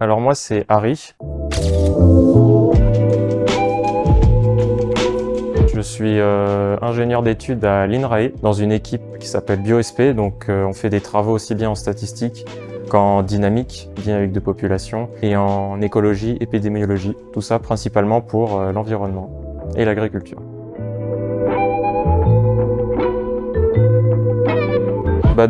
Alors moi, c'est Harry. Je suis ingénieur d'études à l'INRAE dans une équipe qui s'appelle BioSP. Donc on fait des travaux aussi bien en statistique qu'en dynamique de population et en écologie, épidémiologie. Tout ça principalement pour l'environnement et l'agriculture.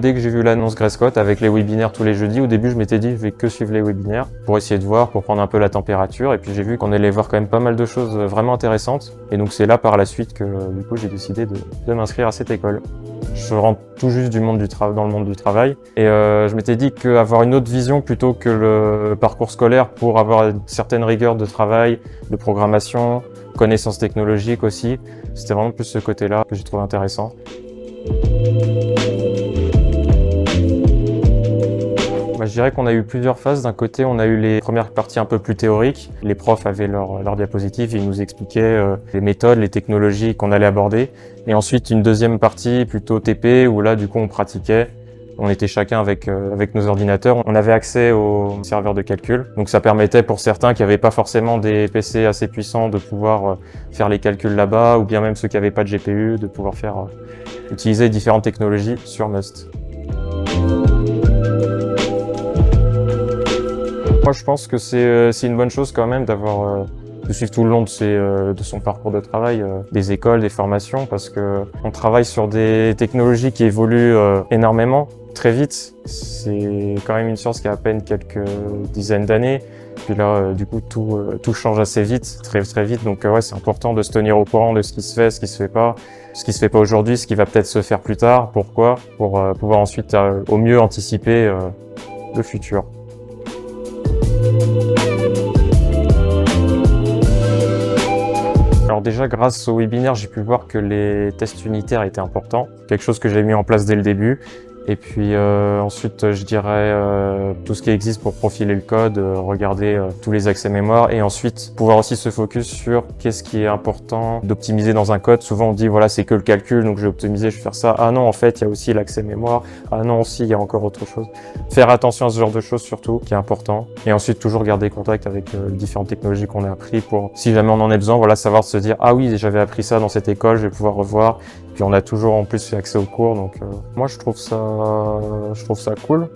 Dès que j'ai vu l'annonce Grayscott avec les webinaires tous les jeudis, au début je m'étais dit je vais que suivre les webinaires pour essayer de voir, pour prendre un peu la température, et puis j'ai vu qu'on allait voir quand même pas mal de choses vraiment intéressantes, et donc c'est là par la suite que du coup j'ai décidé de m'inscrire à cette école. Je rentre tout juste dans le monde du travail, et je m'étais dit qu'avoir une autre vision plutôt que le parcours scolaire pour avoir une certaine rigueur de travail, de programmation, connaissances technologiques aussi, c'était vraiment plus ce côté-là que j'ai trouvé intéressant. Je dirais qu'on a eu plusieurs phases. D'un côté, on a eu les premières parties un peu plus théoriques. Les profs avaient leurs diapositives et ils nous expliquaient les méthodes, les technologies qu'on allait aborder. Et ensuite, une deuxième partie plutôt TP où là, du coup, on pratiquait. On était chacun avec nos ordinateurs. On avait accès aux serveurs de calcul. Donc ça permettait pour certains qui n'avaient pas forcément des PC assez puissants de pouvoir faire les calculs là-bas, ou bien même ceux qui n'avaient pas de GPU, de pouvoir utiliser différentes technologies sur Must. Moi, je pense que c'est une bonne chose quand même de suivre tout le long de son parcours de travail des écoles, des formations, parce que on travaille sur des technologies qui évoluent énormément, très vite. C'est quand même une science qui a à peine quelques dizaines d'années. Puis là, du coup, tout change assez vite, très très vite. Donc ouais, c'est important de se tenir au courant de ce qui se fait, ce qui se fait pas aujourd'hui, ce qui va peut-être se faire plus tard. Pourquoi? Pour pouvoir ensuite au mieux anticiper le futur. Alors déjà, grâce au webinaire, j'ai pu voir que les tests unitaires étaient importants, quelque chose que j'ai mis en place dès le début. Et puis ensuite, je dirais tout ce qui existe pour profiler le code, regarder tous les accès mémoire, et ensuite pouvoir aussi se focus sur qu'est-ce qui est important d'optimiser dans un code. Souvent on dit voilà, c'est que le calcul, donc je vais optimiser, je vais faire ça. Ah non, en fait il y a aussi l'accès mémoire. Ah non, aussi il y a encore autre chose. Faire attention à ce genre de choses surtout, qui est important. Et ensuite toujours garder contact avec les différentes technologies qu'on a appris pour, si jamais on en a besoin, voilà, savoir se dire ah oui, j'avais appris ça dans cette école, je vais pouvoir revoir. Puis on a toujours en plus accès aux cours, donc moi je trouve ça cool.